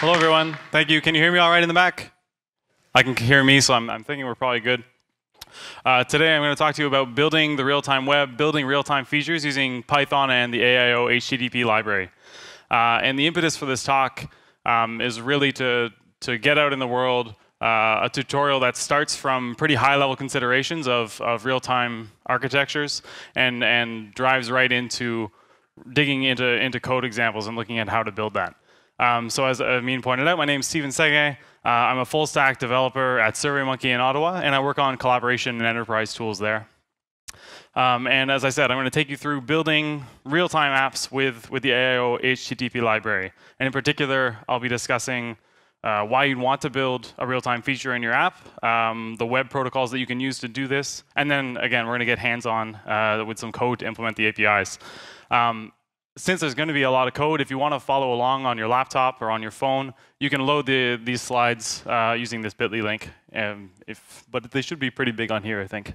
Hello, everyone. Thank you. Can you hear me all right in the back? I can hear me, so I'm thinking we're probably good. Today, I'm going to talk to you about building the real-time web, building real-time features using Python and the aiohttp library. And the impetus for this talk is really to get out in the world a tutorial that starts from pretty high-level considerations of real-time architectures and drives right into digging into code examples and looking at how to build that. So as Amin pointed out, my name is Sengai. I'm a full-stack developer at SurveyMonkey in Ottawa, and I work on collaboration and enterprise tools there. And as I said, I'm going to take you through building real-time apps with the aiohttp library. And in particular, I'll be discussing why you'd want to build a real-time feature in your app, the web protocols that you can use to do this, and then, again, we're going to get hands-on with some code to implement the APIs. Since there's going to be a lot of code, if you want to follow along on your laptop or on your phone, you can load these slides using this bit.ly link. But they should be pretty big on here, I think.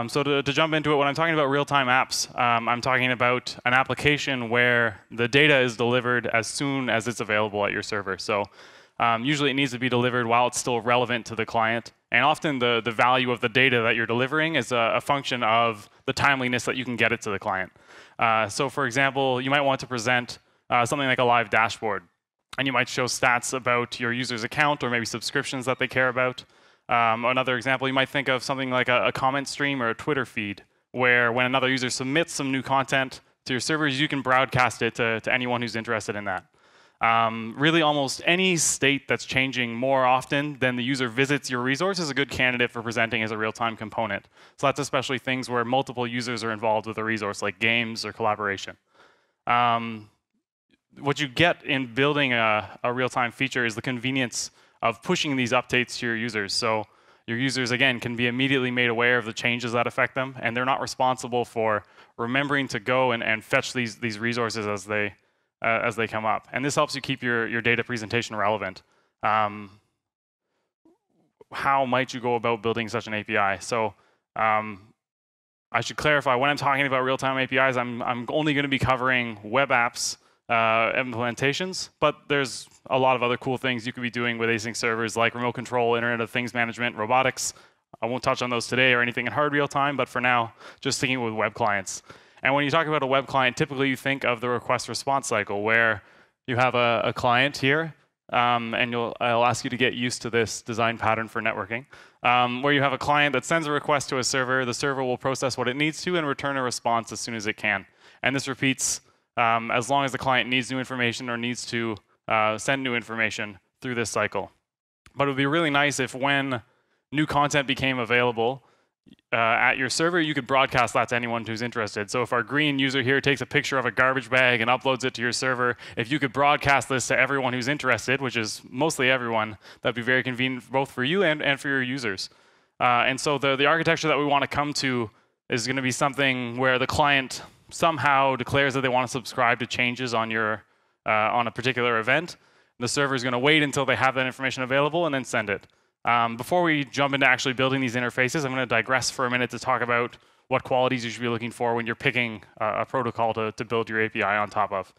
So to jump into it, when I'm talking about real-time apps, I'm talking about an application where the data is delivered as soon as it's available at your server. So usually it needs to be delivered while it's still relevant to the client. And often the value of the data that you're delivering is a function of the timeliness that you can get it to the client. So for example, you might want to present something like a live dashboard. And you might show stats about your user's account or maybe subscriptions that they care about. Another example, you might think of something like a comment stream or a Twitter feed, where when another user submits some new content to your servers, you can broadcast it to anyone who's interested in that. Really, almost any state that's changing more often than the user visits your resource is a good candidate for presenting as a real-time component. So that's especially things where multiple users are involved with a resource, like games or collaboration. What you get in building a real-time feature is the convenience of pushing these updates to your users. So your users, again, can be immediately made aware of the changes that affect them, and they're not responsible for remembering to go and fetch these resources as they come up. And this helps you keep your data presentation relevant. How might you go about building such an API? So I should clarify, when I'm talking about real-time APIs, I'm only going to be covering web apps implementations, but there's a lot of other cool things you could be doing with async servers, like remote control, Internet of Things management, robotics. I won't touch on those today or anything in hard real time, but for now, just sticking with web clients. And when you talk about a web client, typically you think of the request response cycle, where you have a client here, and I'll ask you to get used to this design pattern for networking, where you have a client that sends a request to a server, the server will process what it needs to and return a response as soon as it can. And this repeats as long as the client needs new information or needs to send new information through this cycle. But it would be really nice if when new content became available at your server, you could broadcast that to anyone who's interested. So if our green user here takes a picture of a garbage bag and uploads it to your server, if you could broadcast this to everyone who's interested, which is mostly everyone, that'd be very convenient both for you and for your users. And so the architecture that we want to come to is going to be something where the client somehow declares that they want to subscribe to changes on a particular event. The server is going to wait until they have that information available and then send it. Before we jump into actually building these interfaces, I'm going to digress for a minute to talk about what qualities you should be looking for when you're picking a protocol to build your API on top of.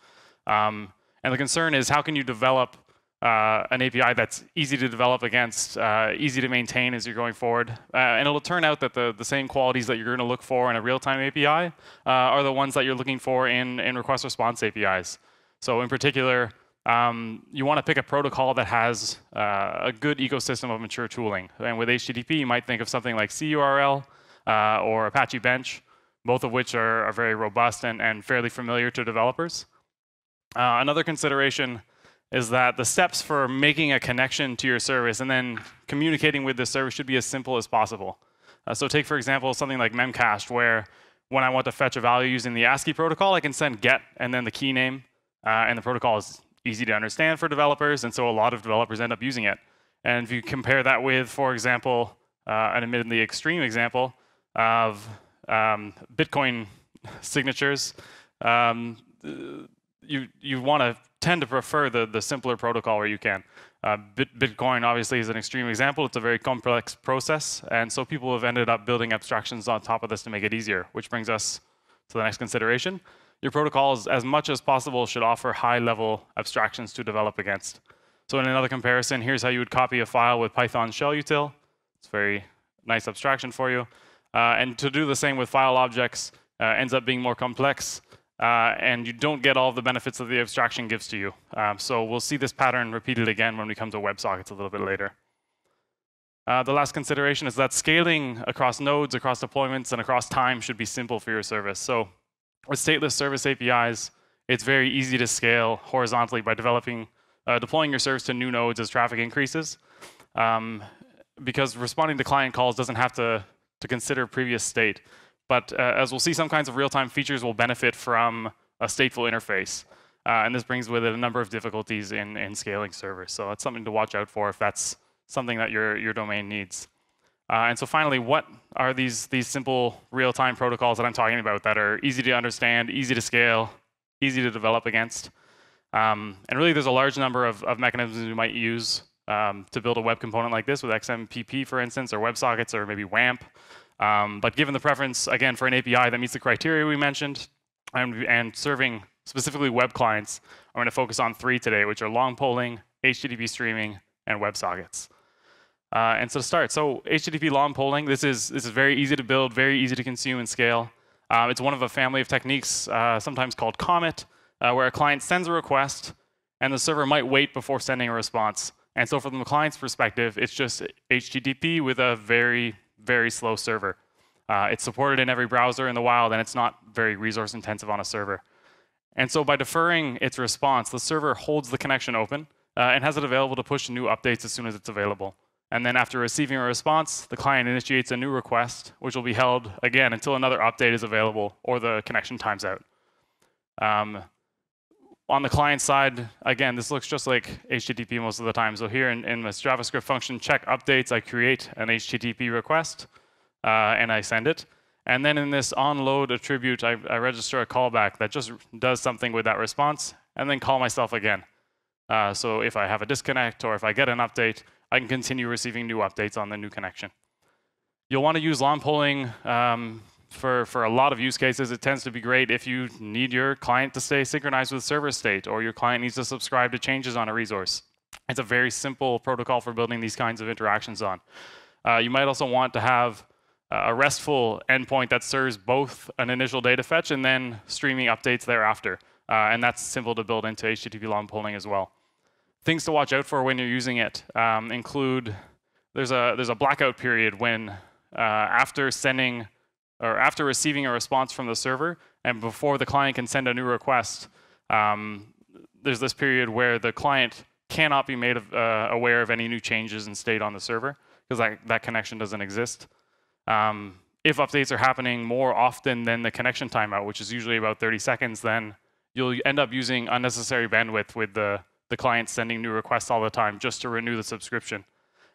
And the concern is, how can you develop an API that's easy to develop against, easy to maintain as you're going forward. And it'll turn out that the same qualities that you're going to look for in a real-time API are the ones that you're looking for in request response APIs. So in particular, you want to pick a protocol that has a good ecosystem of mature tooling. And with HTTP, you might think of something like CURL or Apache Bench, both of which are very robust and fairly familiar to developers. Another consideration is that the steps for making a connection to your service and then communicating with the service should be as simple as possible. So take, for example, something like memcached, where when I want to fetch a value using the ASCII protocol, I can send get and then the key name, and the protocol is easy to understand for developers, and so a lot of developers end up using it. And if you compare that with, for example, an admittedly extreme example of Bitcoin signatures, you want to tend to prefer the simpler protocol where you can. Bitcoin obviously is an extreme example. It's a very complex process, and so people have ended up building abstractions on top of this to make it easier, which brings us to the next consideration. your protocols, as much as possible, should offer high-level abstractions to develop against. So in another comparison, here's how you would copy a file with Python shell util. It's a very nice abstraction for you. And to do the same with file objects ends up being more complex, and you don't get all the benefits that the abstraction gives to you. So we'll see this pattern repeated again when we come to WebSockets a little bit later. The last consideration is that scaling across nodes, across deployments, and across time should be simple for your service. So with stateless service APIs, it's very easy to scale horizontally by deploying your service to new nodes as traffic increases. Because responding to client calls doesn't have to consider previous state. But as we'll see, some kinds of real-time features will benefit from a stateful interface. And this brings with it a number of difficulties in scaling servers. So that's something to watch out for if that's something that your domain needs. And so finally, what are these simple real-time protocols that I'm talking about that are easy to understand, easy to scale, easy to develop against? And really, there's a large number of mechanisms you might use to build a web component like this with XMPP, for instance, or WebSockets, or maybe WAMP. But given the preference, again, for an API that meets the criteria we mentioned, and serving specifically web clients, I'm going to focus on 3 today, which are long polling, HTTP streaming, and WebSockets. And so to start, so HTTP long polling, this is very easy to build, very easy to consume and scale. It's one of a family of techniques, sometimes called Comet, where a client sends a request, and the server might wait before sending a response. And so from the client's perspective, it's just HTTP with a very, very slow server. It's supported in every browser in the wild, and it's not very resource intensive on a server. And so by deferring its response, the server holds the connection open and has it available to push new updates as soon as it's available. And then after receiving a response, the client initiates a new request, which will be held, again, until another update is available or the connection times out. On the client side, again, this looks just like HTTP most of the time. So here in this JavaScript function, check updates, I create an HTTP request, and I send it. And then in this onload attribute, I register a callback that just does something with that response, and then call myself again. So if I have a disconnect or if I get an update, I can continue receiving new updates on the new connection. You'll want to use long polling for a lot of use cases. It tends to be great if you need your client to stay synchronized with server state, or your client needs to subscribe to changes on a resource. It's a very simple protocol for building these kinds of interactions on. You might also want to have a RESTful endpoint that serves both an initial data fetch and then streaming updates thereafter. And that's simple to build into HTTP long polling as well. Things to watch out for when you're using it include there's a blackout period when after receiving a response from the server and before the client can send a new request, there's this period where the client cannot be made aware of any new changes in state on the server because that connection doesn't exist. If updates are happening more often than the connection timeout, which is usually about 30 seconds, then you'll end up using unnecessary bandwidth with the client sending new requests all the time just to renew the subscription.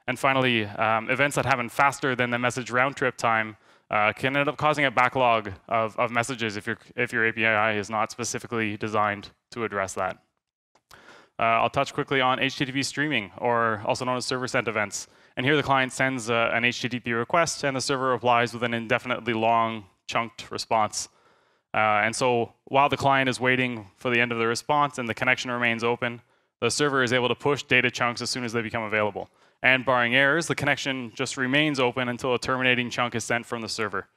And finally, events that happen faster than the message round trip time can end up causing a backlog of messages if your API is not specifically designed to address that. I'll touch quickly on HTTP streaming, or also known as server-sent events. And here the client sends an HTTP request, and the server replies with an indefinitely long, chunked response. And so while the client is waiting for the end of the response and the connection remains open, the server is able to push data chunks as soon as they become available. And barring errors, the connection just remains open until a terminating chunk is sent from the server.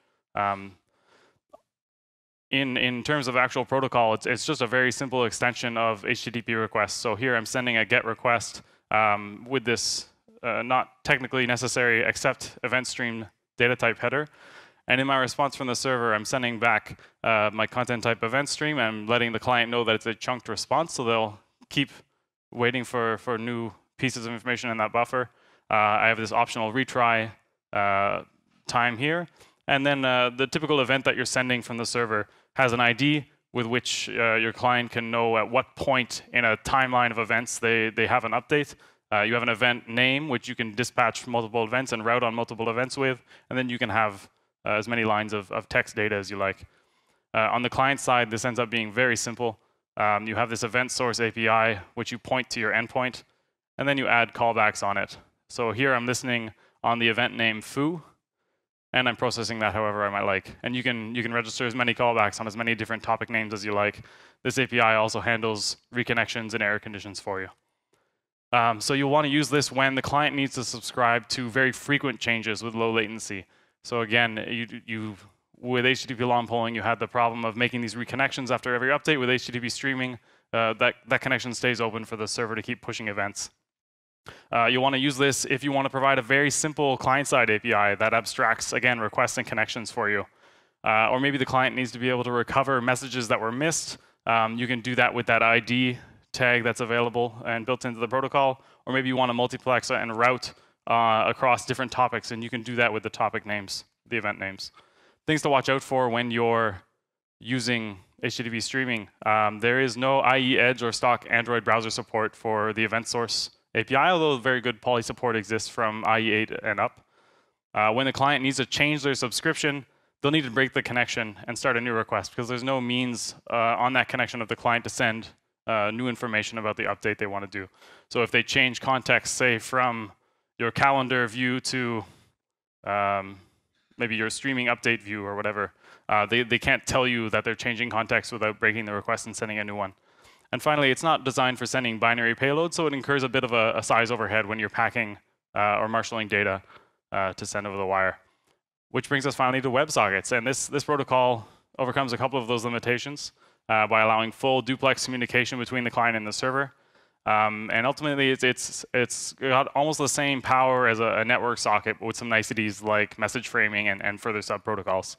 In terms of actual protocol, it's just a very simple extension of HTTP requests. So here I'm sending a GET request with this not technically necessary except event stream data type header. And in my response from the server, I'm sending back my content type event stream and letting the client know that it's a chunked response. So they'll keep waiting for new pieces of information in that buffer. I have this optional retry time here. And then the typical event that you're sending from the server has an ID with which your client can know at what point in a timeline of events they have an update. You have an event name, which you can dispatch multiple events and route on multiple events with. And then you can have as many lines of text data as you like. On the client side, this ends up being very simple. You have this event source API, which you point to your endpoint, and then you add callbacks on it. So here I'm listening on the event name foo, and I'm processing that however I might like. And you can register as many callbacks on as many different topic names as you like. This API also handles reconnections and error conditions for you. So you'll want to use this when the client needs to subscribe to very frequent changes with low latency. So again, with HTTP long polling, you had the problem of making these reconnections after every update. With HTTP streaming, that connection stays open for the server to keep pushing events. You'll want to use this if you want to provide a very simple client-side API that abstracts, again, requests and connections for you. Or maybe the client needs to be able to recover messages that were missed. You can do that with that ID tag that's available and built into the protocol. Or maybe you want to multiplex and route across different topics, and you can do that with the topic names, the event names. Things to watch out for when you're using HTTP streaming. There is no IE Edge or stock Android browser support for the event source API, although very good poly support exists from IE8 and up. When the client needs to change their subscription, they'll need to break the connection and start a new request because there's no means on that connection of the client to send new information about the update they want to do. So if they change context, say from your calendar view to maybe your streaming update view or whatever, they can't tell you that they're changing context without breaking the request and sending a new one. And finally, it's not designed for sending binary payload, so it incurs a bit of a size overhead when you're packing or marshalling data to send over the wire. Which brings us finally to WebSockets. And this protocol overcomes a couple of those limitations by allowing full duplex communication between the client and the server. And ultimately, it's got almost the same power as a network socket, but with some niceties like message framing and further sub-protocols.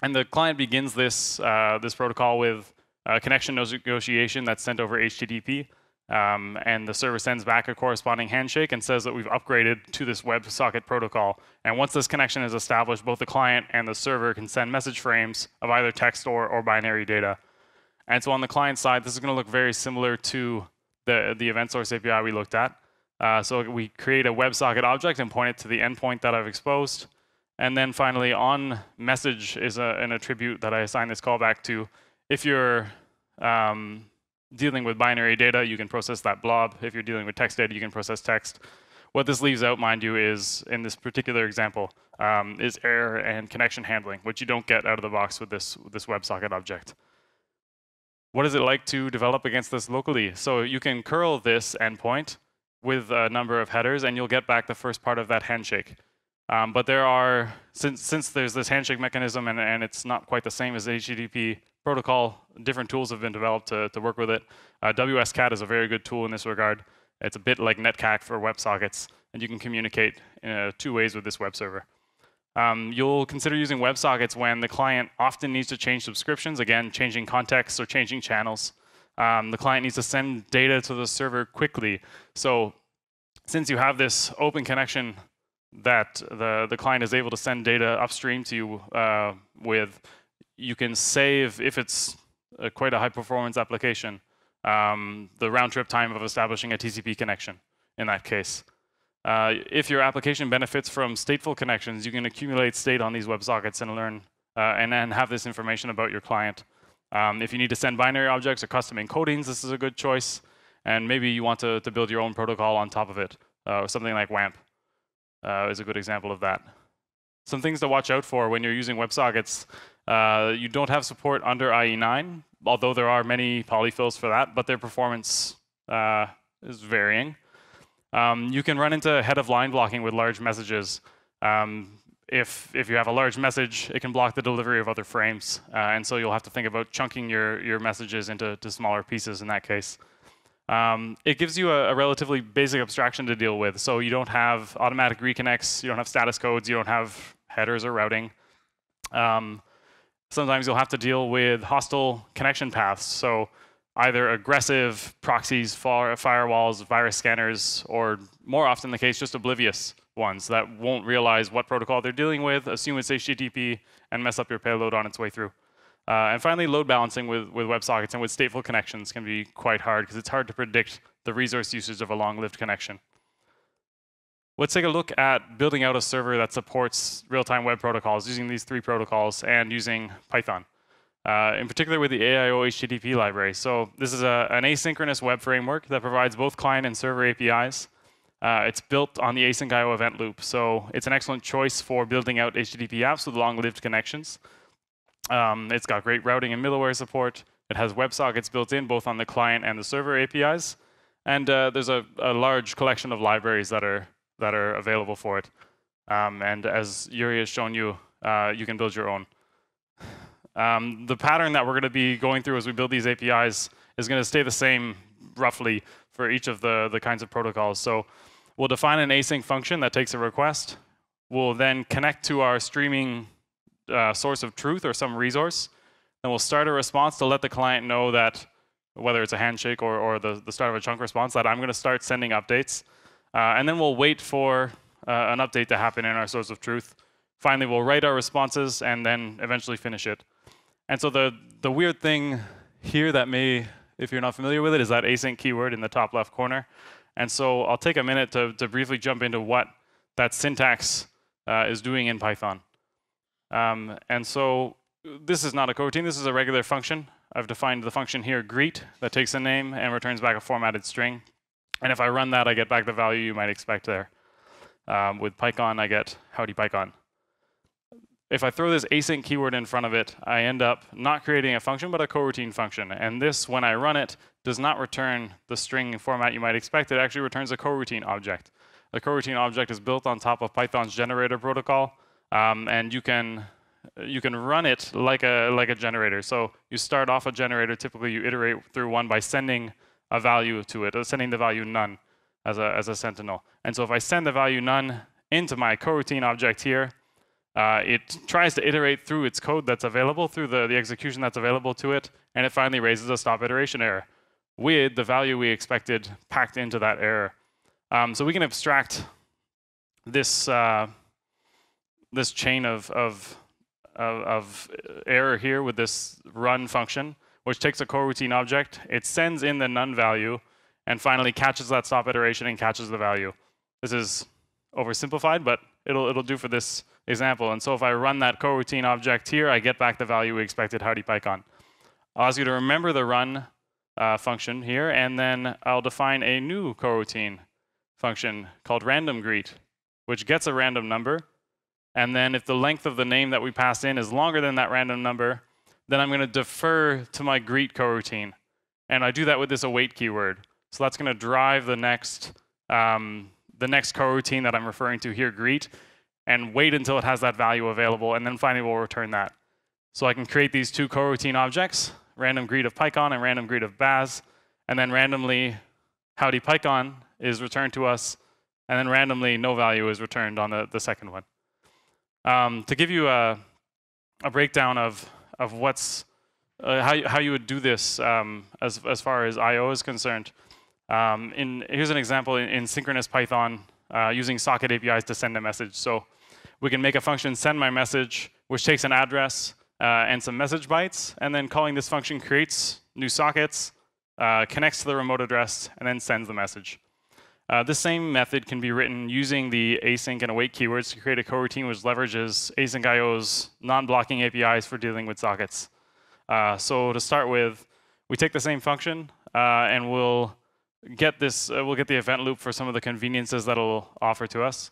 And the client begins this protocol with connection negotiation that's sent over HTTP. And the server sends back a corresponding handshake and says that we've upgraded to this WebSocket protocol. And once this connection is established, both the client and the server can send message frames of either text or binary data. And so on the client side, this is going to look very similar to the event source API we looked at. So we create a WebSocket object and point it to the endpoint that I've exposed. And then finally, on message is an attribute that I assign this callback to. If you're dealing with binary data, you can process that blob. If you're dealing with text data, you can process text. What this leaves out, mind you, is, in this particular example, is error and connection handling, which you don't get out of the box with this WebSocket object. What is it like to develop against this locally? So you can curl this endpoint with a number of headers, and you'll get back the first part of that handshake. But there are, since there's this handshake mechanism and it's not quite the same as HTTP protocol, different tools have been developed to work with it. WSCat is a very good tool in this regard. It's a bit like netcac for WebSockets, and you can communicate in 2 ways with this web server. You'll consider using WebSockets when the client often needs to change subscriptions, again, changing contexts or changing channels. The client needs to send data to the server quickly. So since you have this open connection that the client is able to send data upstream to you with, you can save, if it's quite a high performance application, the round trip time of establishing a TCP connection in that case. If your application benefits from stateful connections, you can accumulate state on these WebSockets and learn and then have this information about your client. If you need to send binary objects or custom encodings, this is a good choice. And maybe you want to build your own protocol on top of it, or something like WAMP is a good example of that. Some things to watch out for when you're using WebSockets. You don't have support under IE9, although there are many polyfills for that, but their performance is varying. You can run into head of line blocking with large messages. If you have a large message, it can block the delivery of other frames. And so you'll have to think about chunking your messages into smaller pieces in that case. It gives you a relatively basic abstraction to deal with. So you don't have automatic reconnects, you don't have status codes, you don't have headers or routing. Sometimes you'll have to deal with hostile connection paths. So either aggressive proxies, firewalls, virus scanners, or more often the case, just oblivious ones that won't realize what protocol they're dealing with, assume it's HTTP, and mess up your payload on its way through. And finally, load balancing with WebSockets and with stateful connections can be quite hard because it's hard to predict the resource usage of a long-lived connection. Let's take a look at building out a server that supports real-time web protocols using these 3 protocols and using Python. In particular with the aiohttp library. So this is an asynchronous web framework that provides both client and server APIs. It's built on the asyncio event loop, so it's an excellent choice for building out HTTP apps with long-lived connections. It's got great routing and middleware support. It has WebSockets built in, both on the client and the server APIs. And there's a large collection of libraries that are available for it. And as Yuri has shown you, you can build your own. The pattern that we're going to be going through as we build these APIs is going to stay the same, roughly, for each of the kinds of protocols. So we'll define an async function that takes a request. We'll then connect to our streaming source of truth or some resource. Then we'll start a response to let the client know that, whether it's a handshake or the start of a chunk response, that I'm going to start sending updates. And then we'll wait for an update to happen in our source of truth. Finally, we'll write our responses and then eventually finish it. And so the weird thing here that may, if you're not familiar with it, is that async keyword in the top left corner. And so I'll take a minute to briefly jump into what that syntax is doing in Python. And so this is not a coroutine, this is a regular function. I've defined the function here, greet, that takes a name and returns back a formatted string. And if I run that, I get back the value you might expect there. With PyCon, I get howdy PyCon. If I throw this async keyword in front of it, I end up not creating a function, but a coroutine function. And this, when I run it, does not return the string format you might expect. It actually returns a coroutine object. The coroutine object is built on top of Python's generator protocol, and you can run it like a generator. So you start off a generator. Typically, you iterate through one by sending a value to it, sending the value none as a sentinel. And so if I send the value none into my coroutine object here, it tries to iterate through its code that's available, through the execution that's available to it, and it finally raises a stop iteration error with the value we expected packed into that error. So we can abstract this this chain of error here with this run function, which takes a coroutine object, it sends in the none value, and finally catches that stop iteration and catches the value. This is oversimplified, but it'll do for this example. And so if I run that coroutine object here, I get back the value we expected, howdy PyCon. I'll ask you to remember the run function here, and then I'll define a new coroutine function called random greet, which gets a random number. And then if the length of the name that we pass in is longer than that random number, then I'm going to defer to my greet coroutine. And I do that with this await keyword. So that's going to drive the next coroutine that I'm referring to here, greet, and wait until it has that value available, and then finally we'll return that. So I can create these two coroutine objects, random greet of PyCon and random greet of Baz, and then randomly howdy PyCon is returned to us, and then randomly no value is returned on the second one. To give you a breakdown of what's how you would do this as far as I/O is concerned, here's an example in synchronous Python using socket APIs to send a message. So we can make a function send my message, which takes an address and some message bytes, and then calling this function creates new sockets, connects to the remote address, and then sends the message. This same method can be written using the async and await keywords to create a coroutine which leverages asyncio's non-blocking APIs for dealing with sockets. So to start with, we take the same function and we'll get the event loop for some of the conveniences that it'll offer to us.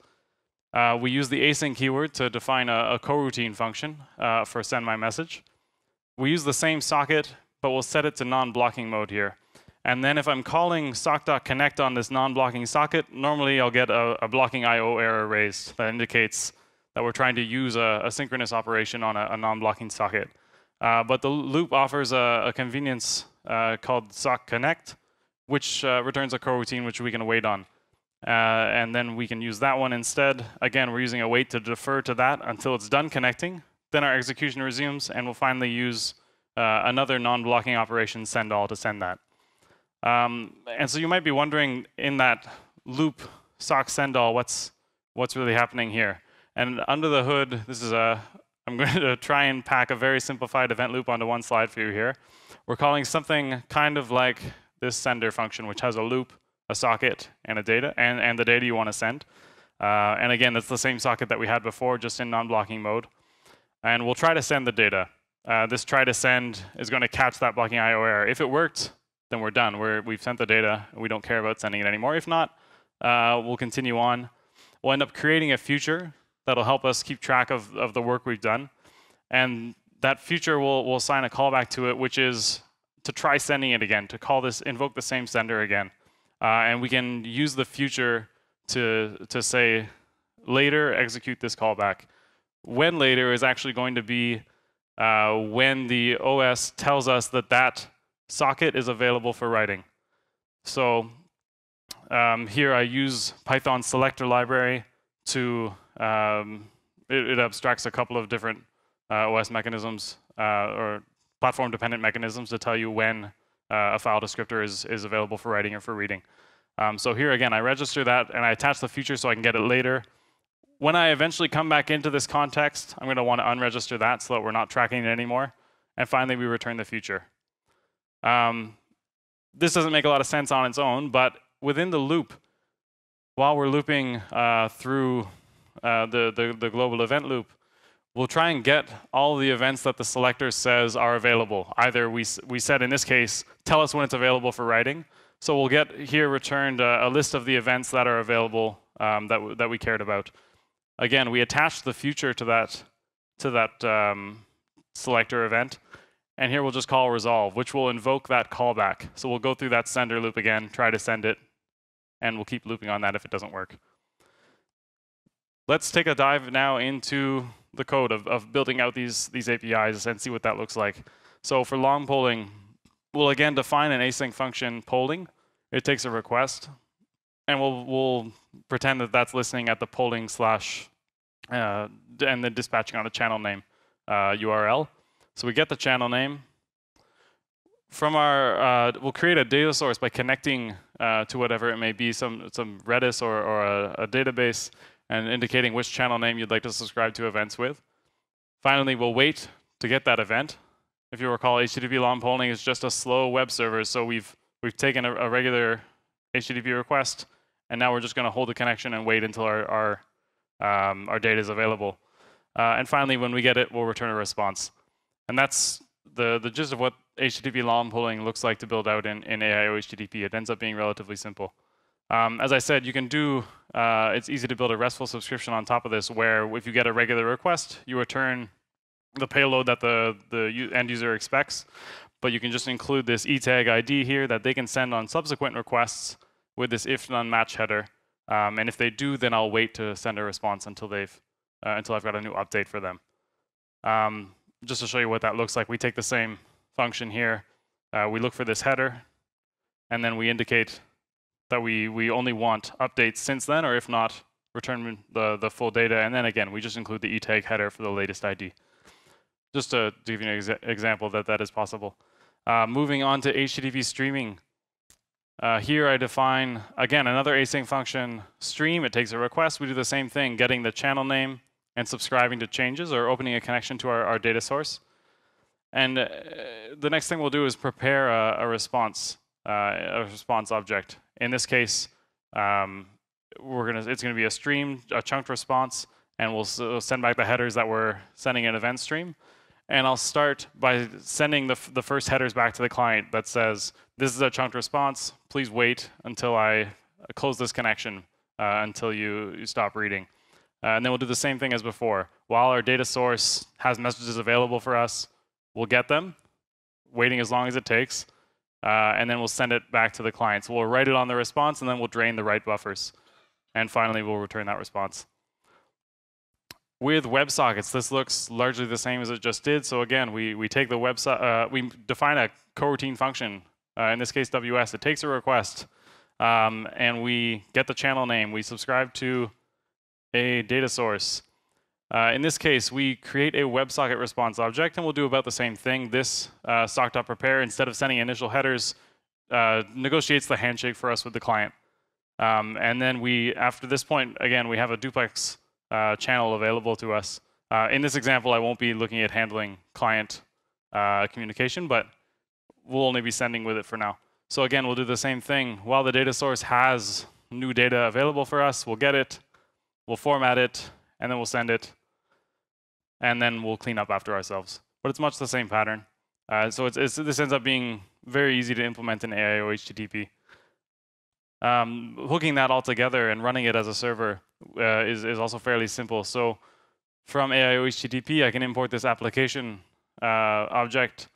We use the async keyword to define a coroutine function for send my message. We use the same socket, but we'll set it to non-blocking mode here. And then if I'm calling sock.connect on this non-blocking socket, normally I'll get a blocking I/O error raised that indicates that we're trying to use a synchronous operation on a non-blocking socket. But the loop offers a convenience called sock connect, which returns a coroutine which we can await on. And then we can use that one instead. Again, we're using await to defer to that until it's done connecting. Then our execution resumes, and we'll finally use another non-blocking operation, send all, to send that. And so you might be wondering, in that loop sock send all, what's really happening here? And under the hood, I'm going to try and pack a very simplified event loop onto one slide for you here. We're calling something kind of like this sender function, which has a loop, a socket, and a data, and the data you want to send. And again, that's the same socket that we had before, just in non-blocking mode. And we'll try to send the data. This try to send is going to catch that blocking I/O error. If it worked, then we're done. We've sent the data. We don't care about sending it anymore. If not, we'll continue on. We'll end up creating a future that'll help us keep track of the work we've done. And that future will assign a callback to it, which is to try sending it again, to call this, invoke the same sender again. And we can use the future to say, later, execute this callback. When later is actually going to be when the OS tells us that that socket is available for writing. So here I use Python selector library to, it abstracts a couple of different OS mechanisms or platform-dependent mechanisms to tell you when a file descriptor is available for writing or for reading. So here again, I register that and I attach the future so I can get it later. When I eventually come back into this context, I'm going to want to unregister that so that we're not tracking it anymore. And finally, we return the future. This doesn't make a lot of sense on its own, but within the loop, while we're looping through the global event loop, we'll try and get all the events that the selector says are available. Either we said in this case, tell us when it's available for writing. So we'll get here returned a list of the events that are available that we cared about. Again, we attach the future to that selector event. And here we'll just call resolve, which will invoke that callback. So we'll go through that sender loop again, try to send it, and we'll keep looping on that if it doesn't work. Let's take a dive now into the code of building out these APIs and see what that looks like. So for long polling, we'll again define an async function polling. It takes a request, and we'll pretend that that's listening at the polling slash and then dispatching on a channel name URL. So we get the channel name. From our, we'll create a data source by connecting to whatever it may be, some Redis or a database, and indicating which channel name you'd like to subscribe to events with. Finally, we'll wait to get that event. If you recall, HTTP long polling is just a slow web server, so we've taken a regular HTTP request, and now we're just going to hold the connection and wait until our data is available. And finally, when we get it, we'll return a response. And that's the gist of what HTTP long polling looks like to build out in aiohttp. It ends up being relatively simple. As I said, you can do, it's easy to build a RESTful subscription on top of this, where if you get a regular request, you return the payload that the end user expects. But you can just include this etag ID here that they can send on subsequent requests with this if none match header. And if they do, then I'll wait to send a response until I've got a new update for them. Just to show you what that looks like, we take the same function here. We look for this header, and then we indicate that we only want updates since then, or if not, return the full data. And then again, we just include the etag header for the latest ID. Just to give you an example that is possible. Moving on to HTTP streaming. Here I define, again, another async function, stream. It takes a request. We do the same thing, getting the channel name and subscribing to changes or opening a connection to our data source. And the next thing we'll do is prepare a response object. In this case, it's going to be a stream, a chunked response, and we'll send back the headers that we're sending an event stream. And I'll start by sending the first headers back to the client that says, this is a chunked response. Please wait until I close this connection until you stop reading. And then we'll do the same thing as before. While our data source has messages available for us, we'll get them, waiting as long as it takes, and then we'll send it back to the client. So we'll write it on the response, and then we'll drain the write buffers. And finally, we'll return that response. With WebSockets, this looks largely the same as it just did. So again, we take the we define a coroutine function, in this case WS. It takes a request, and we get the channel name. We subscribe to a data source. In this case, we create a WebSocket response object, and we'll do about the same thing. This sock.prepare, instead of sending initial headers, negotiates the handshake for us with the client. And then after this point, again, we have a duplex channel available to us. In this example, I won't be looking at handling client communication, but we'll only be sending with it for now. So again, we'll do the same thing. While the data source has new data available for us, we'll get it, we'll format it, and then we'll send it, and then we'll clean up after ourselves. But it's much the same pattern. So this ends up being very easy to implement in aiohttp. hooking that all together and running it as a server is also fairly simple. So from aiohttp, I can import this application object.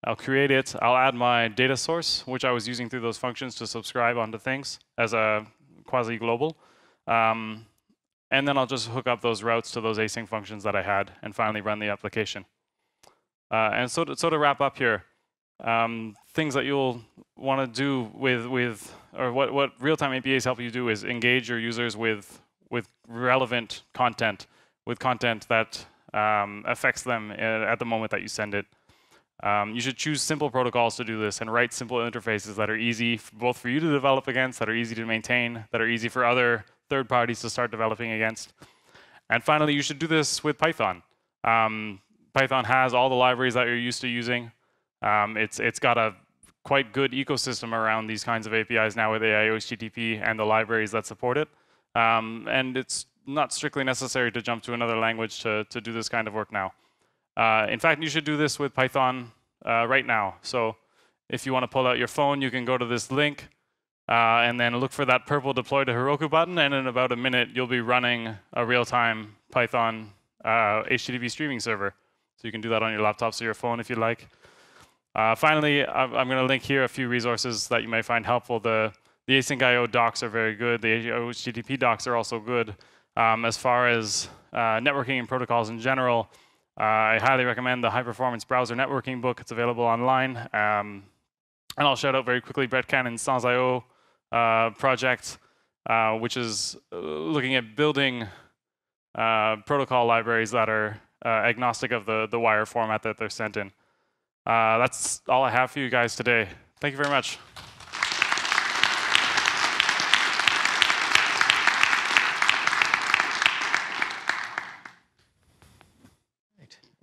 I'll create it. I'll add my data source, which I was using through those functions to subscribe onto things as a quasi-global. And then I'll just hook up those routes to those async functions that I had and finally run the application. And so to wrap up here, things that you'll want to do or what real-time APIs help you do is engage your users with relevant content, with content that affects them at the moment that you send it. You should choose simple protocols to do this and write simple interfaces that are easy both for you to develop against, that are easy to maintain, that are easy for other third parties to start developing against. And finally, you should do this with Python. Python has all the libraries that you're used to using. It's got a quite good ecosystem around these kinds of APIs now with aiohttp and the libraries that support it. And it's not strictly necessary to jump to another language to do this kind of work now. In fact, you should do this with Python right now. So if you want to pull out your phone, you can go to this link and then look for that purple deploy to Heroku button, and in about a minute, you'll be running a real-time Python HTTP streaming server. So you can do that on your laptops or your phone if you like. Finally, I'm going to link here a few resources that you may find helpful. The asyncio docs are very good. The HTTP docs are also good. As far as networking and protocols in general, I highly recommend the High Performance Browser Networking book. It's available online. And I'll shout out very quickly Brett Cannon's Sans.io project, which is looking at building protocol libraries that are agnostic of the wire format that they're sent in. That's all I have for you guys today. Thank you very much.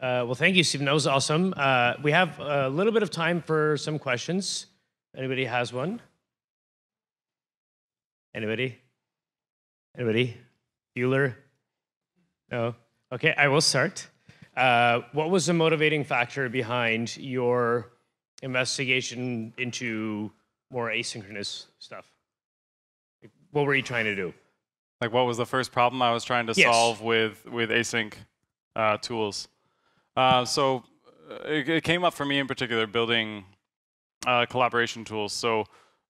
Well, thank you, Stephen. That was awesome. We have a little bit of time for some questions. Anybody has one? Anybody? Anybody? Bueller? No? Okay, I will start. What was the motivating factor behind your investigation into more asynchronous stuff? What were you trying to do? Like, what was the first problem I was trying to solve with async tools? So it came up for me in particular building collaboration tools. So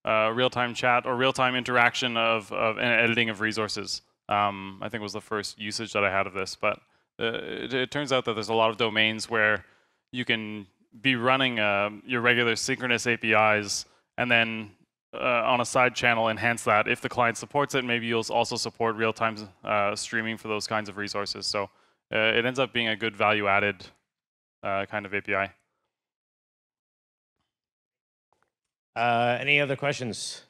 real-time chat or real-time interaction of and editing of resources. I think was the first usage that I had of this. But it turns out that there's a lot of domains where you can be running your regular synchronous APIs and then on a side channel enhance that. If the client supports it, maybe you'll also support real-time streaming for those kinds of resources. So it ends up being a good value-added kind of API. Any other questions?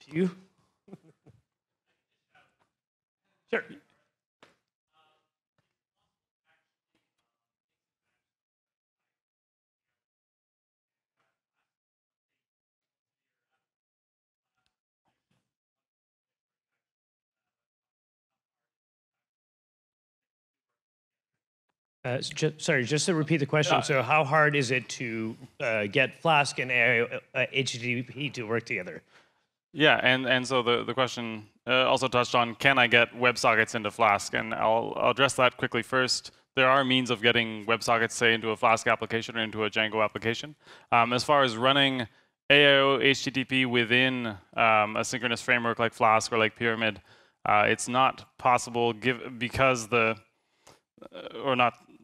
You? Sure. Sorry, just to repeat the question. So how hard is it to get Flask and HTTP to work together? Yeah, and so the question also touched on, can I get WebSockets into Flask? And I'll address that quickly first. There are means of getting WebSockets, say, into a Flask application or into a Django application. As far as running aiohttp within a synchronous framework like Flask or like Pyramid, it's not possible because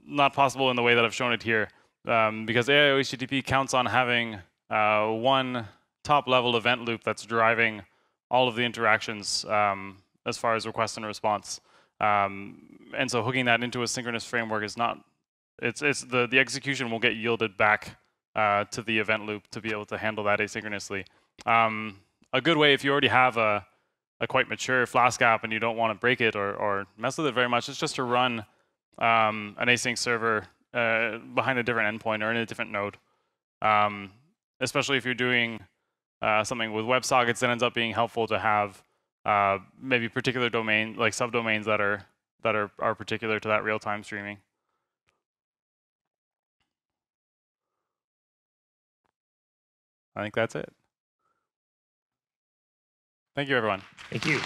not possible in the way that I've shown it here, because aiohttp counts on having one top-level event loop that's driving all of the interactions as far as request and response. And so hooking that into a synchronous framework is not, the execution will get yielded back to the event loop to be able to handle that asynchronously. A good way, if you already have a quite mature Flask app and you don't want to break it or mess with it very much, is just to run an async server behind a different endpoint or in a different node. Especially if you're doing something with WebSockets, it ends up being helpful to have maybe particular domain, like subdomains that are particular to that real-time streaming. I think that's it. Thank you, everyone. Thank you.